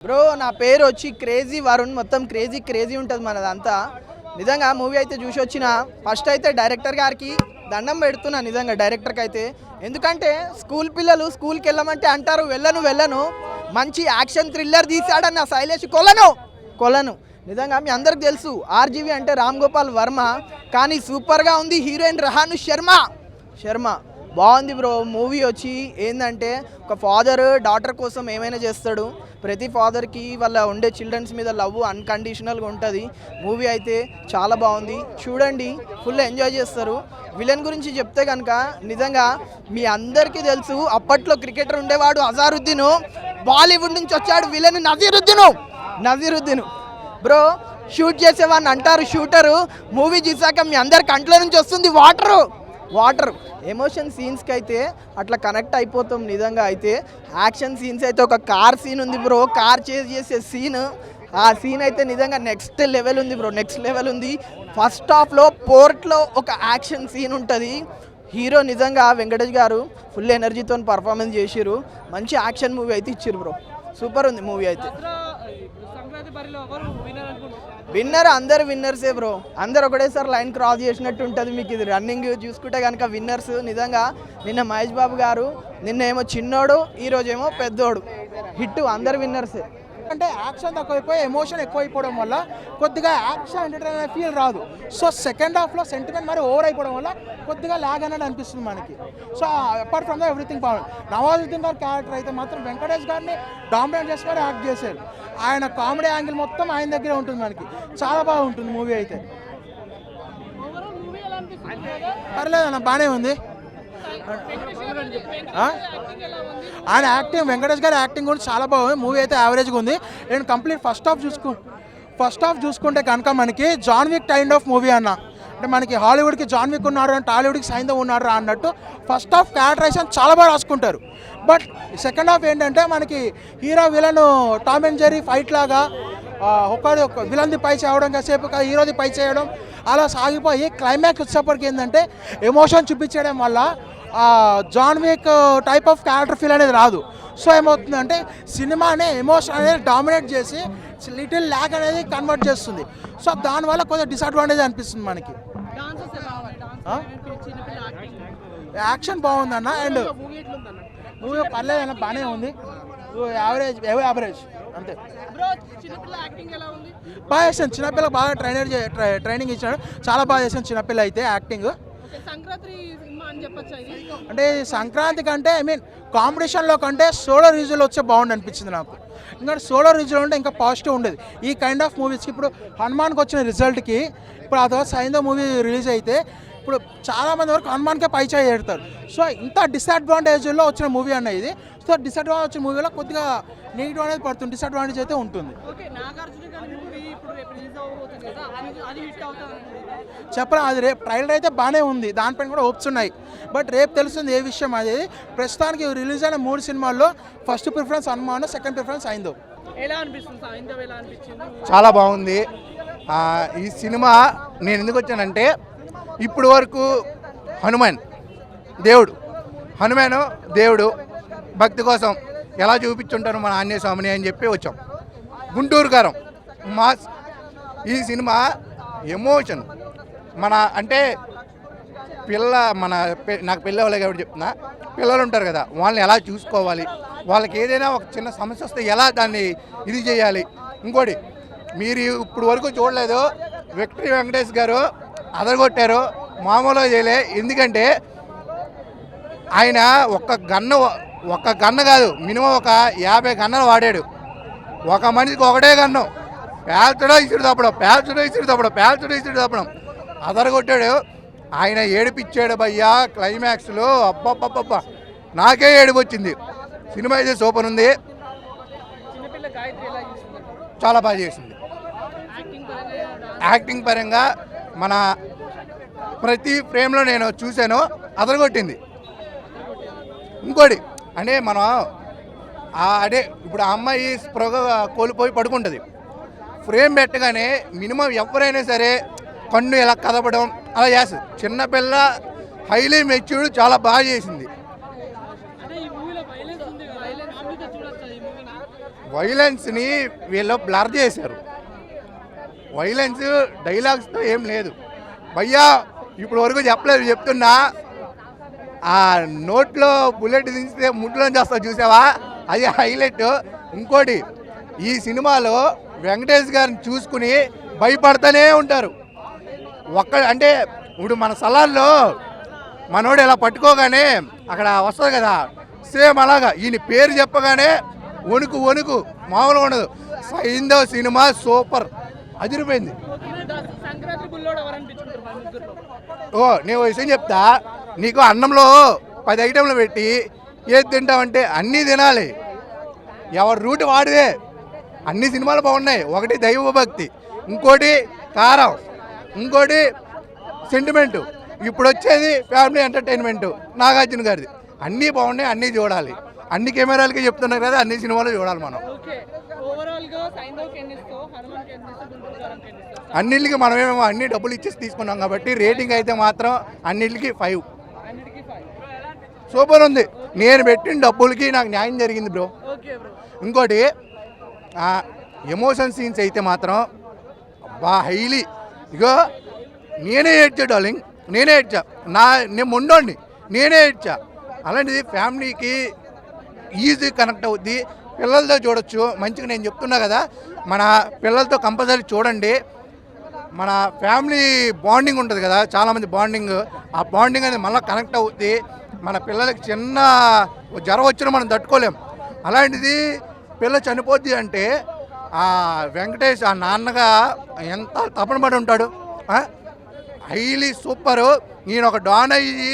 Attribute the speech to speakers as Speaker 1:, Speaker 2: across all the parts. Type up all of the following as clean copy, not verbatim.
Speaker 1: Bro నా పేరు వచ్చి క్రేజీ వరుణ్. మొత్తం క్రేజీ ఉంటుంది మనదంతా. నిజంగా మూవీ అయితే చూసి వచ్చిన ఫస్ట్ అయితే డైరెక్టర్ గారికి దండం పెడుతున్నా నిజంగా డైరెక్టర్కి అయితే. ఎందుకంటే స్కూల్ పిల్లలు స్కూల్కి వెళ్ళమంటే అంటారు వెళ్ళను. మంచి యాక్షన్ థ్రిల్లర్ తీసాడన్న శైలేష్ కొలను. నిజంగా మీ అందరికి తెలుసు ఆర్జీవి అంటే రామ్ గోపాల్ వర్మ, కానీ సూపర్గా ఉంది. హీరోయిన్ రహాను శర్మ బాగుంది బ్రో. మూవీ వచ్చి ఏంటంటే ఒక ఫాదర్ డాటర్ కోసం ఏమైనా చేస్తాడు. ప్రతి ఫాదర్కి వాళ్ళ ఉండే చిల్డ్రన్స్ మీద లవ్ అన్కండిషనల్గా ఉంటుంది. మూవీ అయితే చాలా బాగుంది, చూడండి, ఫుల్ ఎంజాయ్ చేస్తారు. విలన్ గురించి చెప్తే కనుక నిజంగా మీ అందరికీ తెలుసు అప్పట్లో క్రికెటర్ ఉండేవాడు అజారుద్దీన్, బాలీవుడ్ నుంచి వచ్చాడు విలన్ నజీరుద్దీన్ బ్రో. షూట్ చేసేవాడిని అంటారు షూటరు. మూవీ చూసాక మీ అందరి కంట్లో నుంచి వస్తుంది వాటర్ ఎమోషన్ సీన్స్కి అయితే అట్లా కనెక్ట్ అయిపోతాం నిజంగా. అయితే యాక్షన్ సీన్స్ అయితే ఒక కార్ సీన్ ఉంది బ్రో, కార్ చేజ్ చేసే సీన్. ఆ సీన్ అయితే నిజంగా నెక్స్ట్ లెవెల్ ఉంది బ్రో, నెక్స్ట్ లెవెల్ ఉంది. ఫస్ట్ హాఫ్లో పోర్ట్లో ఒక యాక్షన్ సీన్ ఉంటుంది. హీరో నిజంగా వెంకటేష్ గారు ఫుల్ ఎనర్జీతో పర్ఫార్మెన్స్ చేసిరు. మంచి యాక్షన్ మూవీ అయితే ఇచ్చిరు బ్రో, సూపర్ ఉంది మూవీ అయితే. విన్నర్ అందరు విన్నర్సే బ్రో, అందరు ఒకటేసారి లైన్ క్రాస్ చేసినట్టు ఉంటుంది. మీకు ఇది రన్నింగ్ చూసుకుంటే కనుక విన్నర్స్ నిజంగా. నిన్న మహేష్ బాబు గారు, నిన్న ఏమో చిన్నోడు, ఈరోజేమో పెద్దోడు, హిట్, అందరు విన్నర్సే.
Speaker 2: అంటే యాక్షన్ తక్కువైపోయి ఎమోషన్ ఎక్కువైపోవడం వల్ల కొద్దిగా యాక్షన్ ఎంటర్టైన్మెంట్ ఫీల్ రాదు. సో సెకండ్ హాఫ్లో సెంటిమెంట్ మరి ఓవర్ అయిపోవడం వల్ల కొద్దిగా ల్యాగ్ అనేది అనిపిస్తుంది మనకి. So apart from the everything బాగుంది. నవాజుద్దీన్ గారి క్యారెక్టర్ అయితే మాత్రం వెంకటేష్ గారిని డామినేట్ చేసి మరి యాక్ట్ చేశారు. ఆయన కామెడీ యాంగిల్ మొత్తం ఆయన దగ్గరే ఉంటుంది మనకి, చాలా బాగుంటుంది మూవీ అయితే. పర్లేదన్న, బాగానే ఉంది. ఆయన యాక్టింగ్, వెంకటేష్ గారి యాక్టింగ్ కూడా చాలా బాగుంది. మూవీ అయితే యావరేజ్గా ఉంది. నేను కంప్లీట్ ఫస్ట్ హాఫ్ చూసుకుంటే కనుక మనకి John Wick kind of movie అన్న. అంటే మనకి హాలీవుడ్కి జాన్ విక్ ఉన్నారు, టాలీవుడ్కి సైంధవ్ ఉన్నారు అన్నట్టు ఫస్ట్ హాఫ్ క్యారెక్టరైజేషన్ చాలా బాగా రాసుకుంటారు. బట్ సెకండ్ హాఫ్ ఏంటంటే మనకి hero villain Tom and Jerry fight లాగా ఒకడు విలన్ది పై చేయడం, కాసేపు హీరోది పై చేయడం, అలా సాగిపోయి క్లైమాక్స్ వచ్చేప్పటికి ఏంటంటే ఎమోషన్ చూపించడం వల్ల John Wick type of character feel అనేది రాదు. సో ఏమవుతుందంటే సినిమానే ఎమోషన్ అనేది డామినేట్ చేసి లిటిల్ ల్యాగ్ అనేది కన్వర్ట్ చేస్తుంది. సో దానివల్ల కొంచెం డిసడ్వాంటేజ్ అనిపిస్తుంది మనకి. యాక్షన్ బాగుందన్న, అండ్ మూవీ పర్లేదన్న, బాగానే ఉంది. యావరేజ్ అంతే. బాగా చేసాను, చిన్నపిల్ల బాగా ట్రైనింగ్ ఇచ్చాడు, చాలా బాగా చేసాను చిన్నపిల్ల అయితే యాక్టింగ్. అంటే సంక్రాంతి కంటే కాంపిటీషన్లో కంటే సోలో రివ్యూలో వచ్చే బాగుంది అనిపించింది నాకు. ఇంకా సోలో రివ్యూలో ఉంటే ఇంకా పాజిటివ్ ఉండేది. ఈ కైండ్ ఆఫ్ మూవీస్కి ఇప్పుడు హనుమాన్కి వచ్చిన రిజల్ట్కి ఇప్పుడు ఆ తర్వాత సైంధవ్ మూవీ రిలీజ్ అయితే ఇప్పుడు చాలామంది వరకు హనుమాన్కే పై చేయి పెడతారు. సో ఇంత డిసడ్వాంటేజ్లో వచ్చిన మూవీ అన్న ఇది. సో డిసడ్వాంటేజ్ వచ్చిన మూవీలో కొద్దిగా నెగిటివ్ అనేది పడుతుంది, డిసడ్వాంటేజ్ అయితే ఉంటుంది. చెప్పరా, అది రేపు ట్రైలర్ అయితే బాగానే ఉంది, దానిపైన కూడా హోప్స్ ఉన్నాయి. బట్ రేపు తెలుస్తుంది ఏ విషయం అది. ప్రస్తుతానికి రిలీజ్ అయిన 3 సినిమాల్లో first preference Hanuman, second preference Saindhav.
Speaker 3: చాలా బాగుంది ఈ సినిమా. నేను ఎందుకు వచ్చానంటే ఇప్పుడు వరకు హనుమాన్ దేవుడు భక్తి కోసం ఎలా చూపించుంటారు మన ఆంజనేయ స్వామిని అని చెప్పి వచ్చాం. గుంటూరు గారం మాస్. ఈ సినిమా ఎమోషన్ మన అంటే నాకు పెళ్ళి అవ్వలే కాబట్టి చెప్తున్నా, పిల్లలు ఉంటారు కదా, వాళ్ళని ఎలా చూసుకోవాలి, వాళ్ళకి ఏదైనా ఒక చిన్న సమస్య వస్తే ఎలా దాన్ని ఇది చేయాలి. ఇంకోటి మీరు ఇప్పుడు వరకు చూడలేదు, విక్టరీ వెంకటేష్ గారు అదరగొట్టారు, మామూలుగా చేయలే. ఎందుకంటే ఆయన ఒక్క గన్న కాదు, మినిమం ఒక 50 గన్నలు వాడాడు. ఒక మనిషికి ఒకటే గన్ను, పేల్చడో ఇసుడు తప్పడం అదరగొట్టాడు. ఆయన ఏడిపిచ్చాడు భయ్యా క్లైమాక్స్లో. అబ్బబ్బబ్బబ్బా, నాకే ఏడుపు వచ్చింది. సినిమా అయితే సూపర్ ఉంది, చాలా బాగా చేసింది. యాక్టింగ్ పరంగా మన ప్రతి ఫ్రేమ్లో నేను చూశాను, అదరగొట్టింది. ఇంకోటి అంటే మనం అదే ఇప్పుడు ఆ అమ్మాయి స్పృహ కోల్పోయి పడుకుంటుంది, ఫ్రేమ్ పెట్టగానే మినిమం ఎవరైనా సరే కన్ను ఎలా కదపడం అలా చేస్తుంది. చిన్నపిల్ల హైలీ మెచ్యూర్డ్, చాలా బాగా చేసింది. వైలెన్స్ని వీళ్ళు బ్లర్ చేశారు. వైలెన్స్ డైలాగ్స్తో ఏం లేదు భయ్యా. ఇప్పుడు వరకు చెప్పలేదు, చెప్తున్నా. ఆ నోట్లో బుల్లెట్ దించితే ముడ్లో చేస్తా చూసావా, అది హైలైట్. ఇంకోటి, ఈ సినిమాలో వెంకటేష్ గారిని చూసుకుని భయపడతానే ఉంటారు. అంటే ఇప్పుడు మన సలాల్లో మనోడు ఇలా పట్టుకోగానే అక్కడ వస్తుంది కదా, సేమ్ అలాగా ఈయన పేరు చెప్పగానే వణుకు వణుకు మామూలుగా ఉండదు. సైంధవ్ సినిమా సూపర్, అదిరిపోయింది. ఓ నేను విషయం చెప్తా నీకు, అన్నంలో 10 ఐటెంలు పెట్టి ఏది తింటావంటే అన్నీ తినాలి, ఎవరి రూట్ వాడిదే. అన్ని సినిమాలు బాగున్నాయి. ఒకటి దైవభక్తి, ఇంకోటి కారం, ఇంకోటి సెంటిమెంటు, ఇప్పుడు వచ్చేది ఫ్యామిలీ ఎంటర్టైన్మెంటు నాగార్జున గారిది. అన్నీ బాగున్నాయి, అన్నీ చూడాలి. అన్ని కెమెరాలకి చెప్తున్నారు కదా, అన్ని సినిమాలు చూడాలి మనం. అన్నిటికి మనమేమో అన్ని డబ్బులు ఇచ్చేసి తీసుకున్నాం కాబట్టి రేటింగ్ అయితే మాత్రం అన్నిటికీ 5. సూపర్ ఉంది. నేను పెట్టిన డబ్బులకి నాకు న్యాయం జరిగింది బ్రో. ఇంకోటి ఎమోషన్ సీన్స్ అయితే మాత్రం హైలీ. ఇగో నేనే ఏడ్చా డార్లింగ్, నేనే ఏడ్చా. నేను మొండోండి, నేనే ఏడ్చా. అలాంటిది ఫ్యామిలీకి ఈజీ కనెక్ట్ అవుద్ది, పిల్లలతో చూడొచ్చు మంచిగా. నేను చెప్తున్నా కదా, మన పిల్లలతో కంపల్సరీ చూడండి. మన ఫ్యామిలీ బాండింగ్ ఉంటుంది కదా, చాలామంది బాండింగ్, ఆ బాండింగ్ అనేది మళ్ళీ కనెక్ట్ అవుద్ది. మన పిల్లలకి చిన్న జ్వరం వచ్చినా మనం తట్టుకోలేం. అలాంటిది పిల్ల చనిపోద్ది అంటే ఆ వెంకటేష్ ఆ నాన్నగా ఎంత తపన పడి ఉంటాడు. Highly super. నేను ఒక డాన్ అయ్యి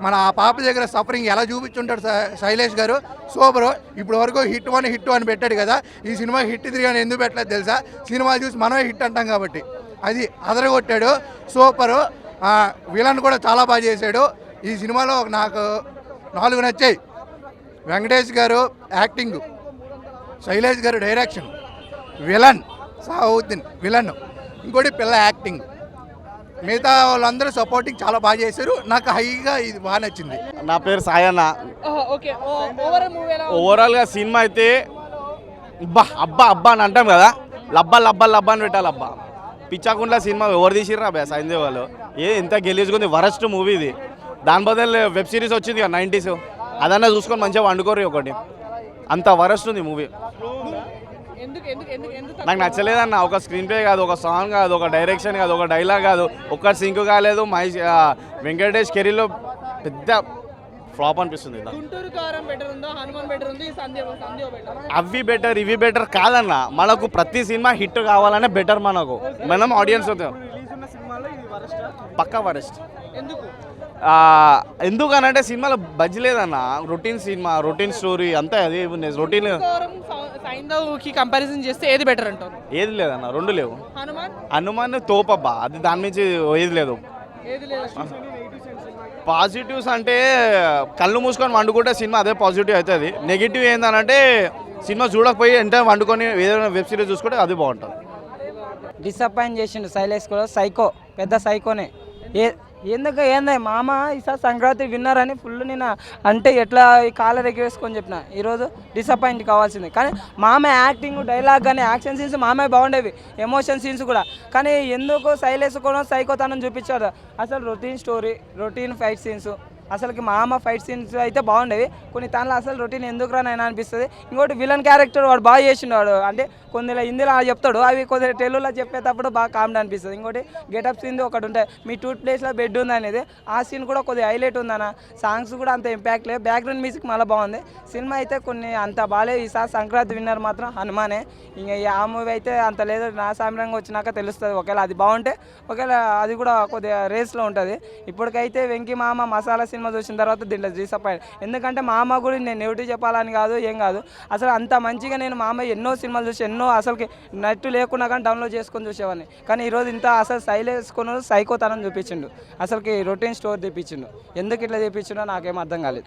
Speaker 3: మన ఆ పాప దగ్గర సఫరింగ్ ఎలా చూపించుంటాడు శైలేష్ గారు, సూపరు. ఇప్పుడు వరకు హిట్ 1 హిట్ 2 అని పెట్టాడు కదా, ఈ సినిమా హిట్ 3 అని ఎందుకు పెట్టలేదు తెలుసా? సినిమా చూసి మనమే హిట్ అంటాం కాబట్టి. అది అదరగొట్టాడు, సూపరు. విలన్ కూడా చాలా బాగా చేశాడు. ఈ సినిమాలో నాకు 4 నచ్చాయి. వెంకటేష్ గారు యాక్టింగ్, శైలేష్ గారు డైరెక్షన్, విలన్ సావుద్దీన్ విలన్, ఇంకోటి పిల్ల యాక్టింగ్, మిగతా వాళ్ళందరూ సపోర్టింగ్ చాలా బాగా చేశారు. నాకు హైగా ఇది బాగా నచ్చింది.
Speaker 4: నా పేరు సాయన్న. ఓవరాల్గా సినిమా అయితే అబ్బా అబ్బా అని అంటాం కదా, లబ్బా లబ్బా లబ్బా అని పెట్టాలి. అబ్బా పిచ్చాకుండా సినిమా ఎవరు తీసిర్రా అబ్బా, సైంధవ్ వాళ్ళు. ఎంత గెలిచుకుంది, వరస్ట్ మూవీ ఇది. దాని బదులు వెబ్ సిరీస్ వచ్చింది కదా 90s, అదన్నా చూసుకొని మంచిగా వండుకోరు ఒకటి. అంత వరస్ట్ ఉంది మూవీ. నాకు నచ్చలేదన్న. ఒక స్క్రీన్ ప్లే కాదు, ఒక సాంగ్ కాదు, ఒక డైరెక్షన్ కాదు, ఒక డైలాగ్ కాదు, ఒక్క సింక్ కాలేదు. వెంకటేష్ కెరీర్లో పెద్ద ఫ్లాప్ అనిపిస్తుంది. అవి బెటర్ ఇవి బెటర్ కాదన్న, మనకు ప్రతి సినిమా హిట్ కావాలనే బెటర్. మనం ఆడియన్స్ పక్కా వరస్ట్. ఎందుకనంటే సినిమాలో బజ్జి లేదన్న. రొటీన్ సినిమా, రొటీన్ స్టోరీ అంతే. అది రొటీన్.
Speaker 5: సైంధవ్కి కంపారిజన్ చేస్తే ఏది బెటర్ అంటారు?
Speaker 4: ఏది లేదన్న, రెండు లేవు. హనుమాన్ తోపబ్బా, అది దాని నుంచి ఏది లేదు. పాజిటివ్స్ అంటే కళ్ళు మూసుకొని వండుకుంటే సినిమా అదే పాజిటివ్ అవుతుంది. నెగిటివ్ ఏంటంటే సినిమా చూడకపోయి వెంటనే వండుకొని ఏదైనా వెబ్ సిరీస్ చూసుకుంటే అది బాగుంటుంది.
Speaker 6: డిసప్పాయింట్ చేసిండు శైలేష్ కూడా. సైకో, పెద్ద సైకోనే. ఎందుకు ఏందా మామ ఈసారి సంక్రాంతి విన్నర్ అని ఫుల్ నేను అంటే ఎట్లా కాలర్ ఎగవేసుకొని చెప్పిన. ఈరోజు డిసప్పాయింట్ కావాల్సింది. కానీ మామ యాక్టింగ్, డైలాగ్ కానీ యాక్షన్ సీన్స్ మామే బాగుండేవి, ఎమోషన్ సీన్స్ కూడా. కానీ ఎందుకు శైలేష్ కూడా సైకోతనం చూపించాడు. అసలు routine story, routine fight scenes, అసలుకి మామ ఫైట్ సీన్స్ అయితే బాగుండేవి. కొన్ని తనలో అసలు రొటీన్ ఎందుకు రానైనా అనిపిస్తుంది. ఇంకోటి విలన్ క్యారెక్టర్ వాడు బాగా చేసిండు. అంటే కొందరు హిందీలో చెప్తాడు, అవి కొద్దిగా తెలుగులో చెప్పేటప్పుడు బాగా కామెడీ అనిపిస్తుంది. ఇంకోటి గెటప్ సీన్ ఒకటి ఉంటాయి, మీ టూత్ ప్లేస్లో బెడ్ ఉంది అనేది, ఆ సీన్ కూడా కొద్దిగా హైలైట్ ఉందన్న. సాంగ్స్ కూడా అంత ఇంపాక్ట్ లేదు, బ్యాక్గ్రౌండ్ మ్యూజిక్ మళ్ళీ బాగుంది. సినిమా అయితే కొన్ని అంత బాగాలేదు. ఈసారి సంక్రాంతి విన్నర్ మాత్రం హనుమానే. ఇంకా ఆ మూవీ అయితే అంత లేదు. నా సామ్యంగా వచ్చినాక తెలుస్తుంది. ఒకవేళ అది బాగుంటే ఒకవేళ అది కూడా కొద్దిగా రేస్లో ఉంటుంది. ఇప్పటికైతే వెంకీ మామ మసాలా సినిమా చూసిన తర్వాత దీంట్లో డిసప్పాయింట్. ఎందుకంటే మామ గురించి నేను నెగిటివ్ చెప్పాలని కాదు, ఏం కాదు. అసలు అంత మంచిగా నేను మామ ఎన్నో సినిమాలు చూసి, ఎన్నో అసలుకి నెట్ లేకున్నా కానీ డౌన్లోడ్ చేసుకొని చూసేవాడిని. కానీ ఈరోజు ఇంత అసలు సైలేసుకొని సైకోతనం చూపించిండు. అసలుకి రొటీన్ స్టోర్ తెప్పించిండు. ఎందుకు ఇట్లా తెప్పించిండో నాకేం అర్థం కాలేదు.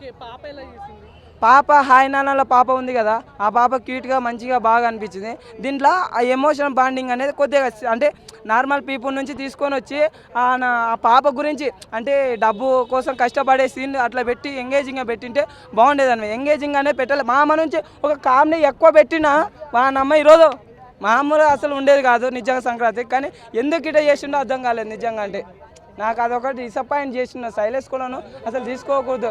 Speaker 6: పాప హాయ్ నాన్నలో పాప ఉంది కదా, ఆ పాప క్యూట్గా మంచిగా బాగా అనిపించింది. దీంట్లో ఆ ఎమోషనల్ బాండింగ్ అనేది కొద్దిగా అంటే నార్మల్ పీపుల్ నుంచి తీసుకొని వచ్చి ఆ పాప గురించి అంటే డబ్బు కోసం కష్టపడే సీన్ అట్లా పెట్టి ఎంగేజింగ్గా పెట్టింటే బాగుండేది. ఎంగేజింగ్ అనేది పెట్టాలి. మా అమ్మ నుంచి ఒక కామెడీ ఎక్కువ పెట్టినా మా అమ్మ ఈరోజు మామూలుగా అసలు ఉండేది కాదు నిజంగా సంక్రాంతి. కానీ ఎందుకు ఇట్లా చేసిండో అర్థం కాలేదు నిజంగా. అంటే నాకు అదొకటి డిసప్పాయింట్ చేసిన. శైలేష్ కులను అసలు తీసుకోకూడదు.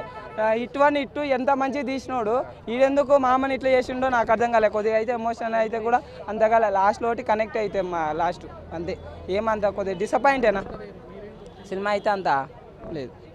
Speaker 6: ఇటు ఎంత మంచిగా తీసినోడు ఈడెందుకు మామని ఇట్లా చేసిండో నాకు అర్థం కాలేదు. కొద్దిగా అయితే ఎమోషన్ అయితే కూడా అంతగా లాస్ట్లో ఒకటి కనెక్ట్ అయితే మా లాస్ట్ అంతే. ఏమంత కొద్దిగా డిసప్పాయింటేనా సినిమా అయితే అంత లేదు.